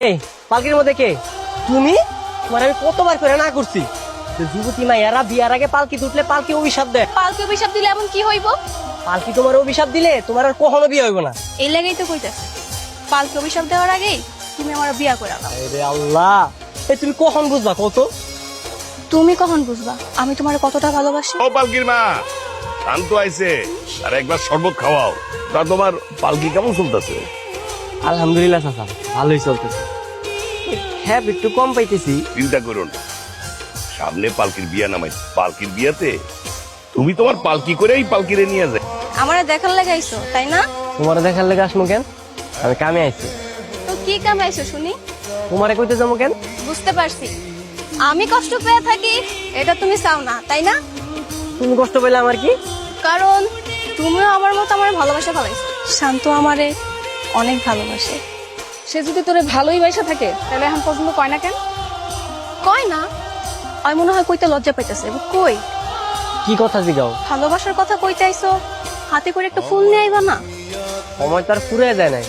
এই পালকির মধ্যে কে তুমি? তোমার আমি কতবার করে না করছি যে যুবতী মাইয়ারা বিয়ার আগে পালকি তুললে পালকি অভিশাপ দেয়। পালকি অভিশাপ দিলে এমন কি হইব? পালকি তোমার অভিশাপ দিলে তোমার আর কখনো বিয়ে হইব না। এই লাগেই তো কইতাছে পালকি অভিশাপ দেওয়ার আগেই তুমি আমার বিয়া করে দাও। আরে আল্লাহ, এই তুমি কখন বুঝবা কত? তুমি কখন বুঝবা আমি তোমার কতটা ভালোবাসি? ও পালকির মা, শান্ত আইছে, আর একবার শরবত খাওয়াও। তা তোমার পালকি কেমন চলতেছে? আলহামদুলিল্লাহ চাচা, ভালোই চলতেছে। হ্যাঁ একটু কম পাইতেছি। চিন্তা করো না, সামনে পালকির বিয়া নামাই, পালকির বিয়াতে তুমি তোমার পালকি করেই পালকিরে নিয়ে যায়। আমার দেখার লাগাইছো তাই না? তোমার দেখার লেগে আসমু কেন? আমি কামে আইছি। তো কি কামাইছো শুনি? তোমারে কইতে যাবো কেন? বুঝতে পারছি আমি কষ্ট পেয়ে থাকি, এটা তুমি চাও না তাই না? তুমি কষ্ট পাইলে আমার কি? কারণ তুমিও আমার মতো আমার ভালোবাসা ভালাইছো। শান্ত আমারে অনেক ভালোবাসে। সে যদি তোরে ভালোই বাইসা থাকে তাহলে এখন পছন্দ কয় না কেন? কয় না, আমি মনে হয় কইতে লজ্জা পাইতেছে। কই কি কথা জিগাও? ভালোবাসার কথা কইতে আইছো, হাতে করে একটা ফুল নিয়ে আইবা না? সময় তো আর ফুরে যায় নাই।